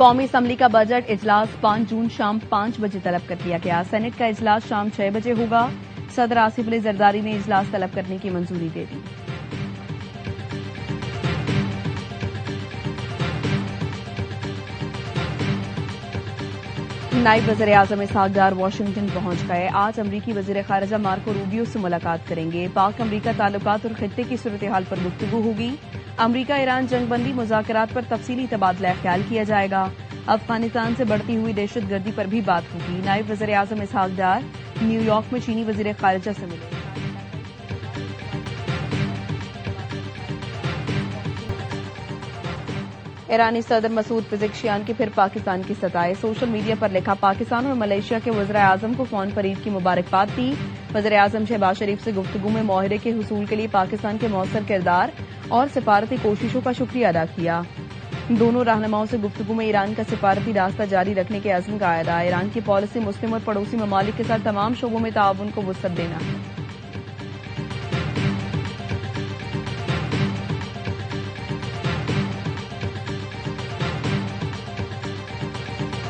قومی اسمبلی کا بجٹ اجلاس 5 جون شام 5 بجے طلب کر لیا گیا۔ سینٹ کا اجلاس شام 6 بجے ہوگا۔ صدر آصف علی زرداری نے اجلاس طلب کرنے کی منظوری دے دی۔ نائب وزیر اعظم اسحاق ڈار واشنگٹن پہنچ گئے۔ آج امریکی وزیر خارجہ مارکو روبیو سے ملاقات کریں گے۔ پاک امریکہ تعلقات اور خطے کی صورتحال پر گفتگو ہوگی۔ امریکہ ایران جنگ بندی مذاکرات پر تفصیلی تبادلہ خیال کیا جائے گا۔ افغانستان سے بڑھتی ہوئی دہشت گردی پر بھی بات ہوگی۔ نائب وزیر اعظم اسحاق ڈار نیو یارک میں چینی وزیر خارجہ سے ملے۔ ایرانی صدر مسعود پزشکیان کی پھر پاکستان کی ستائش۔ سوشل میڈیا پر لکھا، پاکستان اور ملائیشیا کے وزراء اعظم کو فون پر عید کی مبارکباد دی۔ وزیر اعظم شہباز شریف سے گفتگو میں معاہدے کے حصول کے لیے پاکستان کے مؤثر کردار اور سفارتی کوششوں کا شکریہ ادا کیا۔ دونوں رہنماؤں سے گفتگو میں ایران کا سفارتی راستہ جاری رکھنے کے عزم کا اعادہ۔ ایران کی پالیسی مسلم اور پڑوسی ممالک کے ساتھ تمام شعبوں میں تعاون کو وسعت دینا ہے۔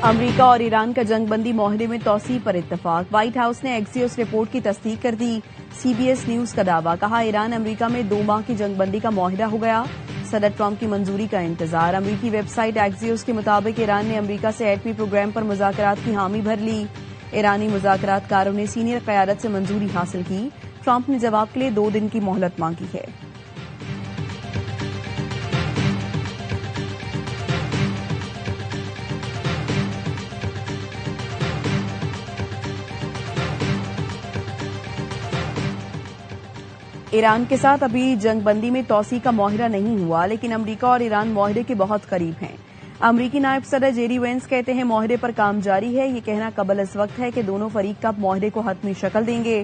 امریکہ اور ایران کا جنگ بندی معاہدے میں توسیع پر اتفاق۔ وائٹ ہاؤس نے ایکسیوس رپورٹ کی تصدیق کر دی۔ سی بی ایس نیوز کا دعویٰ، کہا ایران امریکہ میں 2 ماہ کی جنگ بندی کا معاہدہ ہو گیا۔ صدر ٹرمپ کی منظوری کا انتظار۔ امریکی ویب سائٹ ایکسیوس کے مطابق ایران نے امریکہ سے ایٹمی پروگرام پر مذاکرات کی حامی بھر لی۔ ایرانی مذاکرات کاروں نے سینئر قیادت سے منظوری حاصل کی۔ ٹرمپ نے جواب کے لیے 2 دن کی مہلت مانگی ہے۔ ایران کے ساتھ ابھی جنگ بندی میں توسیع کا معاہدہ نہیں ہوا، لیکن امریکہ اور ایران معاہدے کے بہت قریب ہیں۔ امریکی نائب صدر جیری وینس کہتے ہیں معاہدے پر کام جاری ہے۔ یہ کہنا قبل از وقت ہے کہ دونوں فریق کب معاہدے کو حتمی شکل دیں گے۔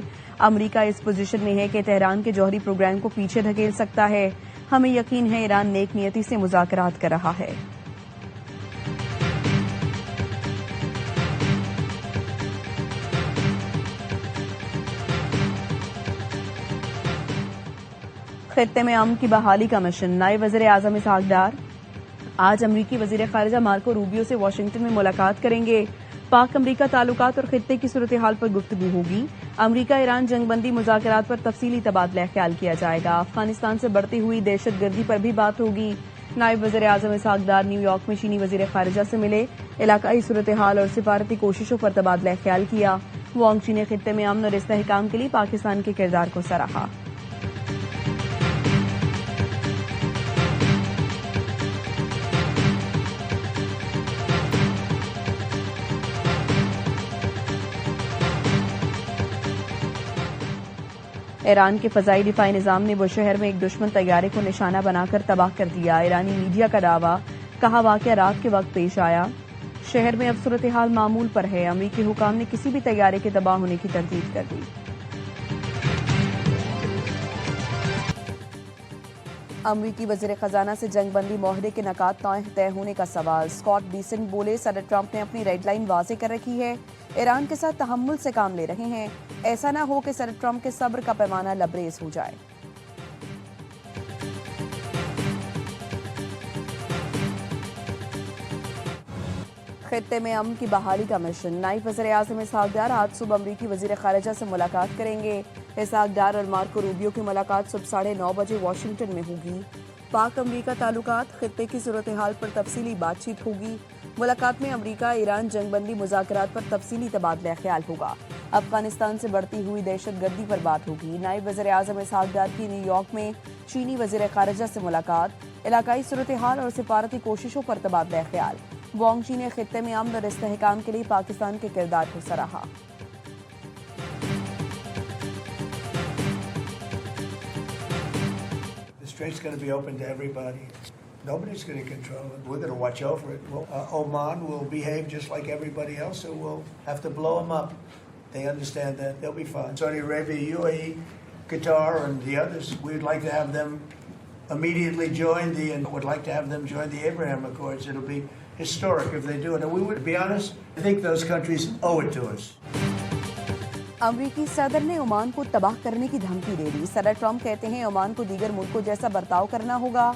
امریکہ اس پوزیشن میں ہے کہ تہران کے جوہری پروگرام کو پیچھے دھکیل سکتا ہے۔ ہمیں یقین ہے ایران نیک نیتی سے مذاکرات کر رہا ہے۔ خطے میں امن کی بحالی کا مشن۔ نائب وزیر اعظم اسحاق ڈار آج امریکی وزیر خارجہ مارکو روبیو سے واشنگٹن میں ملاقات کریں گے۔ پاک امریکہ تعلقات اور خطے کی صورتحال پر گفتگو ہوگی۔ امریکہ ایران جنگ بندی مذاکرات پر تفصیلی تبادلہ خیال کیا جائے گا۔ افغانستان سے بڑھتی ہوئی دہشت گردی پر بھی بات ہوگی۔ نائب وزیر اعظم اسحاق ڈار نیو یارک میں چینی وزیر خارجہ سے ملے۔ علاقائی صورتحال اور سفارتی کوششوں پر تبادلہ خیال کیا۔ وانگ چی نے خطے میں امن اور استحکام کے لیے پاکستان کے کردار کو سراہا۔ ایران کے فضائی دفاعی نظام نے بوشہر میں ایک دشمن طیارے کو نشانہ بنا کر تباہ کر دیا۔ ایرانی میڈیا کا دعویٰ، کہا واقعہ رات کے وقت پیش آیا۔ شہر میں اب صورتحال معمول پر ہے۔ امریکی حکام نے کسی بھی طیارے کے تباہ ہونے کی تردید کر دی۔ امریکی وزیر خزانہ سے جنگ بندی معاہدے کے نکات طے ہونے کا سوال۔ اسکاٹ بیسنٹ بولے، صدر ٹرمپ نے اپنی ریڈ لائن واضح کر رکھی ہے۔ ایران کے ساتھ تحمل سے کام لے رہے ہیں۔ ایسا نہ ہو کہ صدر ٹرمپ کے صبر کا پیمانہ لبریز ہو جائے۔ خطے میں امن کی بحالی کا مشن۔ نائب وزیر اعظم اسحاق ڈار آج صبح امریکی وزیر خارجہ سے ملاقات کریں گے۔ اسحاق ڈار اور مارکو روبیو کی ملاقات صبح 9:30 بجے واشنگٹن میں ہوگی۔ پاک امریکہ تعلقات، خطے کی صورتحال پر تفصیلی بات چیت ہوگی۔ ملاقات میں امریکہ ایران جنگ بندی مذاکرات پر تفصیلی تبادلہ خیال ہوگا۔ افغانستان سے بڑھتی ہوئی دہشت گردی پر بات ہوگی۔ نائب وزیر اعظم اسحاق ڈار کی نیو یارک میں چینی وزیر خارجہ سے ملاقات۔ علاقائی صورتحال اور سفارتی کوششوں پر تبادلہ خیال۔ وانگ چی نے خطے میں امن اور استحکام کے لیے پاکستان کے کردار کو سراہا۔ The strait's going to be open to everybody. Nobody's going to control it. We're going to watch over it. Oman will behave just like everybody else, so we'll have to blow them up. They understand that. They'll be fine. Saudi Arabia, UAE, Qatar, and the others, we'd like to have them immediately join and would like to have them join the Abraham Accords. It'll be historic if they do it. And we would be honest, I think those countries owe it to us. امریکی صدر نے Oman کو تباہ کرنے کی دھمکی دے دی۔ صدر Trump کہتے ہیں عمان کو دیگر ملکوں جیسا برتاؤ کرنا ہوگا۔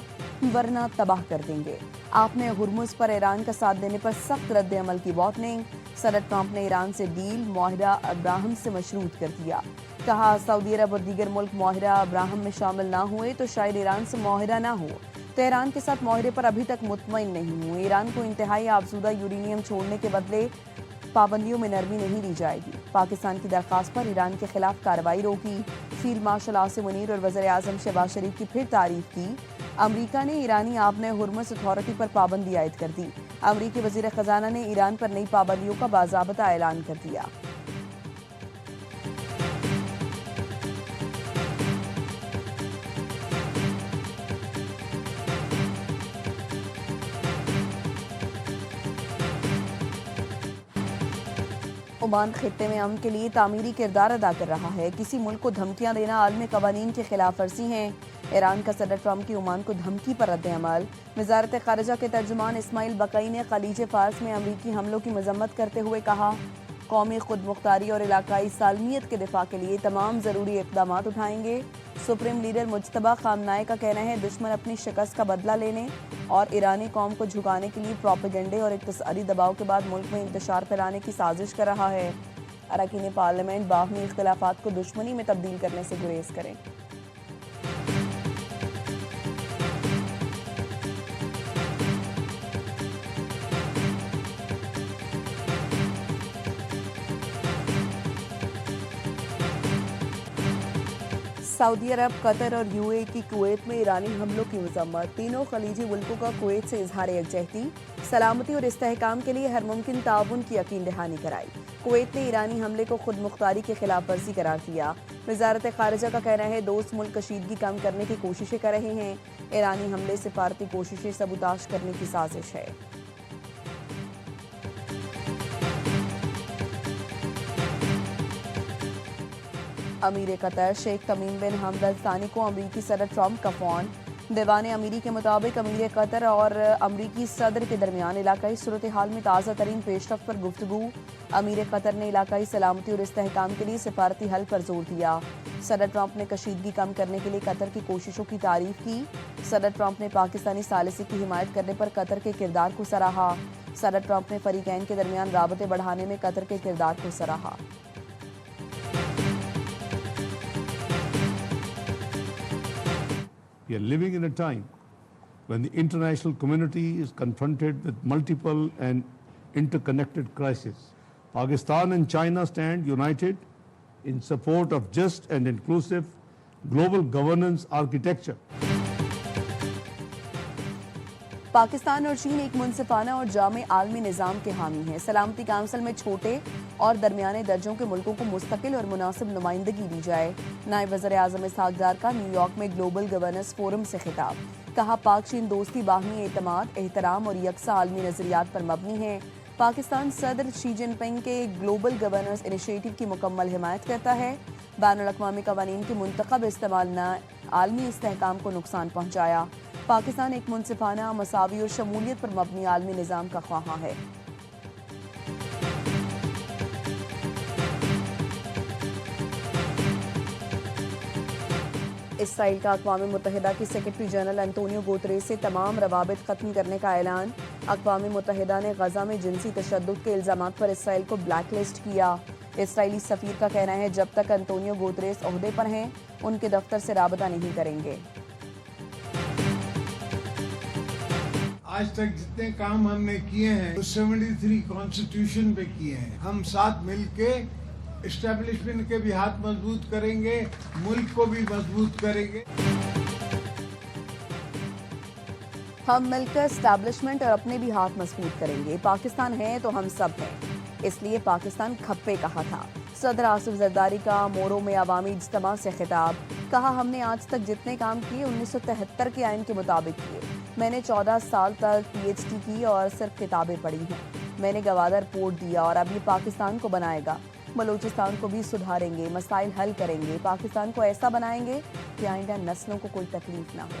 ورنہ تباہ کر دیں گے۔ آپ نے ہرمز پر ایران کا ساتھ دینے پر سخت رد عمل کی وارننگ۔ صدر ٹرمپ نے ایران سے ڈیل معاہدہ ابراہم سے مشروط کر دیا۔ کہا سعودی عرب اور دیگر ملک معاہدہ ابراہم میں شامل نہ ہوئے تو شاید ایران سے معاہدہ نہ ہو۔ تہران کے ساتھ معاہدے پر ابھی تک مطمئن نہیں ہوں۔ ایران کو انتہائی آبزودہ یورینیم چھوڑنے کے بدلے پابندیوں میں نرمی نہیں دی جائے گی۔ پاکستان کی درخواست پر ایران کے خلاف کارروائی روکی۔ فیلڈ مارشل عاصم منیر اور وزیر اعظم شہباز شریف کی پھر تعریف کی۔ امریکہ نے ایرانی آبنۂ ہرمز اتھارٹی پر پابندی عائد کر دی۔ امریکی وزیر خزانہ نے ایران پر نئی پابندیوں کا باضابطہ اعلان کر دیا۔ عمان خطے میں امن کے لیے تعمیری کردار ادا کر رہا ہے۔ کسی ملک کو دھمکیاں دینا عالمی قوانین کی خلاف ورزی ہیں۔ ایران کا صدر ٹرمپ کی عمان کو دھمکی پر رد عمل۔ وزارت خارجہ کے ترجمان اسماعیل بقئی نے خلیج فارس میں امریکی حملوں کی مذمت کرتے ہوئے کہا، قومی خود مختاری اور علاقائی سالمیت کے دفاع کے لیے تمام ضروری اقدامات اٹھائیں گے۔ سپریم لیڈر مجتبیٰ خامنہئی کا کہنا ہے دشمن اپنی شکست کا بدلہ لینے اور ایرانی قوم کو جھکانے کے لیے پروپیگنڈے اور اقتصادی دباؤ کے بعد ملک میں انتشار پھیلانے کی سازش کر رہا ہے۔ اراکین پارلیمنٹ باہمی اختلافات کو دشمنی میں تبدیل کرنے سے گریز کریں۔ سعودی عرب، قطر اور یو اے کی کویت میں ایرانی حملوں کی مذمت۔ تینوں خلیجی ملکوں کا کویت سے اظہار یکجہتی۔ سلامتی اور استحکام کے لیے ہر ممکن تعاون کی یقین دہانی کرائی۔ کویت نے ایرانی حملے کو خود مختاری کی خلاف ورزی قرار دیا۔ وزارت خارجہ کا کہنا ہے دوست ملک کشیدگی کم کرنے کی کوششیں کر رہے ہیں۔ ایرانی حملے سفارتی کوششیں سبوتاژ کرنے کی سازش ہے۔ امیر قطر شیخ تمیم بن حمد ال ثانی کو امریکی صدر ٹرمپ کا فون۔ دیوان امیری کے مطابق امیر قطر اور امریکی صدر کے درمیان علاقائی صورتحال میں تازہ ترین پیش رفت پر گفتگو۔ امیر قطر نے علاقائی سلامتی اور استحکام کے لیے سفارتی حل پر زور دیا۔ صدر ٹرمپ نے کشیدگی کم کرنے کے لیے قطر کی کوششوں کی تعریف کی۔ صدر ٹرمپ نے پاکستانی ثالثی کی حمایت کرنے پر قطر کے کردار کو سراہا۔ صدر ٹرمپ نے فریقین کے درمیان رابطے بڑھانے میں قطر کے کردار کو سراہا۔ We are living in a time when the international community is confronted with multiple and interconnected crises. Pakistan and China stand united in support of just and inclusive global governance architecture. Pakistan اور چین ایک منصفانہ اور جامع عالمی نظام کے حامی ہیں۔ سلامتی کونسل میں چھوٹے اور درمیانے درجوں کے ملکوں کو مستقل اور مناسب نمائندگی دی جائے۔ نائب وزیر اعظم اسحاق ڈار کا نیو یارک میں گلوبل گورننس فورم سے خطاب۔ کہا پاک چین دوستی باہمی اعتماد، احترام اور یکساں عالمی نظریات پر مبنی ہے۔ پاکستان صدر شی جن پنگ کے گلوبل گورننس انیشیٹو کی مکمل حمایت کرتا ہے۔ بین الاقوامی قوانین کے منتخب استعمال نے عالمی استحکام کو نقصان پہنچایا۔ پاکستان ایک منصفانہ، مساوی اور شمولیت پر مبنی عالمی نظام کا خواہاں ہے۔ اسرائیل کا اقوام متحدہ کی سیکرٹری جنرل انتونیو گوتریس سے تمام روابط ختم کرنے کا اعلان۔ اقوام متحدہ نے غزہ میں جنسی تشدد کے الزامات پر اسرائیل کو بلیک لسٹ کیا۔ اسرائیلی سفیر کا کہنا ہے جب تک انتونیو گوتریس عہدے پر ہیں ان کے دفتر سے رابطہ نہیں کریں گے۔ آج تک جتنے کام ہم نے کیے ہیں 73 کانسٹیٹیوشن پہ کیے ہیں۔ ہم ساتھ مل کے اسٹیبلشمنٹ کے بھی ہاتھ مضبوط کریں گے، ملک کو بھی مضبوط کریں گے۔ ہم مل کر اسٹیبلشمنٹ اور اپنے بھی ہاتھ مضبوط کریں گے۔ پاکستان ہے تو ہم سب ہیں، اس لیے پاکستان کھپے کہا تھا۔ صدر آصف زرداری کا مورو میں عوامی اجتماع سے خطاب۔ کہا ہم نے آج تک جتنے کام کیے 1973 کے آئین کے مطابق کیے۔ میں نے 14 سال تک پی ایچ ڈی کی اور صرف کتابیں پڑھی ہیں۔ میں نے گوادر رپورٹ دیا اور اب یہ پاکستان کو بنائے گا۔ بلوچستان کو بھی سدھاریں گے، مسائل حل کریں گے، پاکستان کو ایسا بنائیں گے کہ آئندہ نسلوں کو کوئی تکلیف نہ ہو۔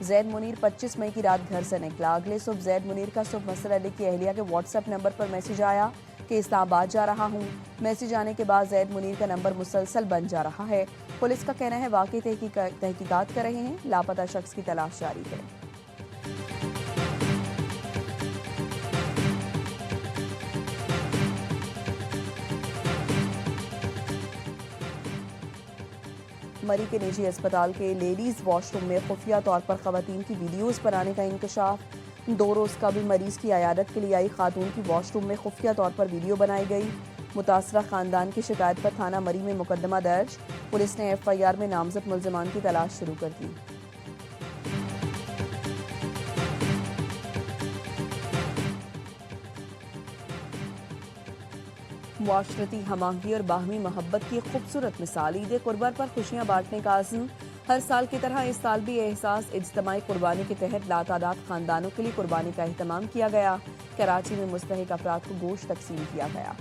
زید منیر 25 مئی کی رات گھر سے نکلا. اگلے صبح زید منیر کا صبح مسر علی کی اہلیہ کے واٹس ایپ نمبر پر میسج آیا کہ اسلام آباد جا رہا ہوں. میسج آنے کے بعد زید منیر کا نمبر مسلسل بند جا رہا ہے. پولیس کا کہنا ہے واقعی تحقیقات کر رہے ہیں. لاپتہ شخص کی تلاش جاری ہے. مری کے نجی اسپتال کے لیڈیز واش روم میں خفیہ طور پر خواتین کی ویڈیوز بنانے کا انکشاف. 2 روز قبل مریض کی عیادت کے لیے آئی خاتون کی واش روم میں خفیہ طور پر ویڈیو بنائی گئی. متاثرہ خاندان کی شکایت پر تھانہ مری میں مقدمہ درج. پولیس نے FIR میں نامزد ملزمان کی تلاش شروع کر دی. معاشرتی ہم آہنگی اور باہمی محبت کی خوبصورت مثال. عید قربان پر خوشیاں بانٹنے کا عزم. ہر سال کی طرح اس سال بھی احساس اجتماعی قربانی کے تحت لاتعداد خاندانوں کے لیے قربانی کا اہتمام کیا گیا. کراچی میں مستحق افراد کو گوشت تقسیم کیا گیا.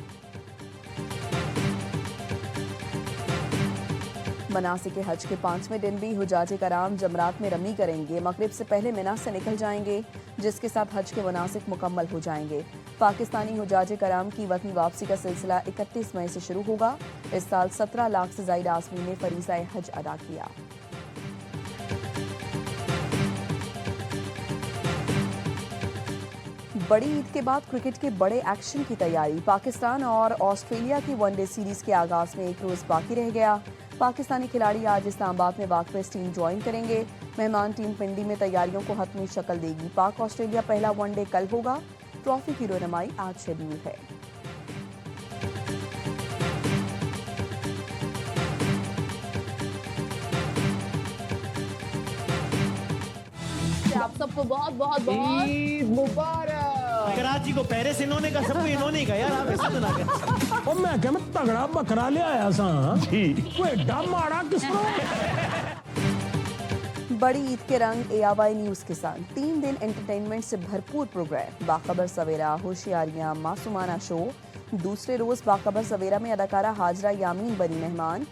مناسک حج کے 5ویں دن بھی حجاج کرام جمرات میں رمی کریں گے. مغرب سے پہلے منا سے نکل جائیں گے جس کے ساتھ حج کے مناسک مکمل ہو جائیں گے. پاکستانی حجاج کرام کی وطن واپسی کا سلسلہ 31 مئی سے شروع ہوگا. اس سال 17 لاکھ سے زائد عازمین نے فریضہ حج ادا کیا. بڑی عید کے بعد کرکٹ کے بڑے ایکشن کی تیاری. پاکستان اور آسٹریلیا کی ون ڈے سیریز کے آغاز میں 1 روز باقی رہ گیا. پاکستانی کھلاڑی آج اسلام آباد میں واقع ٹیم جوائن کریں گے. مہمان ٹیم پنڈی میں تیاریوں کو حتمی شکل دے گی. پاک آسٹریلیا پہلا ون ڈے کل ہوگا. ٹرافی کی رونمائی آج شیڈول ہے. آپ سب کو بہت بہت بہت عید مبارک. کراچی کو پیرس انہوں نے کہا, سب کو انہوں نے کہا. یار آپ ایسا تو نہ کریں. اور میں کہ میں تگڑا بکرا لے آیا سا. کوئی ایڈا ماڑا کس طرح. بڑی عید کے رنگ ARY نیوز کے ساتھ 3 دن انٹرٹینمنٹ سے بھرپور پروگرام. باخبر سویرا, ہوشیاریاں, معصومانہ شو. دوسرے روز باخبر سویرا میں اداکارہ ہاجرہ یامین بنی مہمان.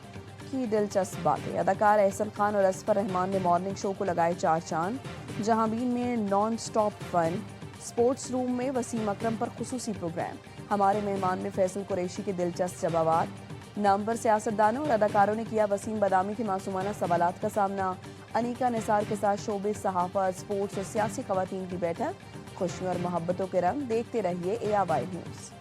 کی دلچسپ باتیں. اداکار احسن خان اور اصفر رحمان نے مارننگ شو کو لگائے 4 چاند. جہانبین میں نان سٹاپ فن. سپورٹس روم میں وسیم اکرم پر خصوصی پروگرام. ہمارے مہمان میں فیصل قریشی کے دلچسپ جوابات. نامور سیاستدانوں اور اداکاروں نے کیا وسیم بادامی کے معصومانہ سوالات کا سامنا. انیکا نثار کے ساتھ شوبز, صحافت, سپورٹس اور سیاسی خواتین کی بیٹھک. خوشیوں اور محبتوں کے رنگ. دیکھتے رہیے ARY نیوز.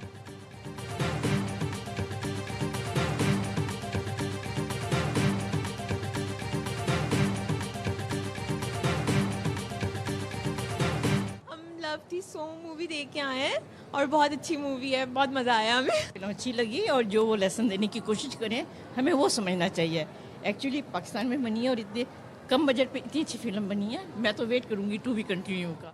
سو مووی دیکھ کے آئے ہیں اور بہت اچھی مووی ہے. بہت مزہ آیا ہمیں. فلم اچھی لگی اور جو وہ لیسن دینے کی کوشش کریں ہمیں وہ سمجھنا چاہیے. ایکچولی پاکستان میں بنی ہے اور اتنے کم بجٹ پہ اتنی اچھی فلم بنی ہے. میں تو ویٹ کروں گی ٹو بی کنٹینیو کا.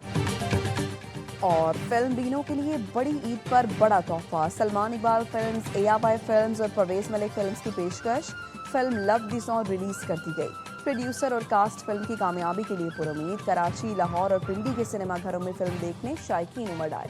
اور فلم بینوں کے لیے بڑی عید پر بڑا تحفہ. Salman Iqbal films, ARY films اور پرویز ملک فلمز کی پیشکش. فلم لو دی سانگ ریلیز کر دی گئی. پروڈیوسر اور کاسٹ فلم کی کامیابی کے لیے پرامید. کراچی, لاہور اور پنڈی کے سنیما گھروں میں فلم دیکھنے شائقین امڑ آئے.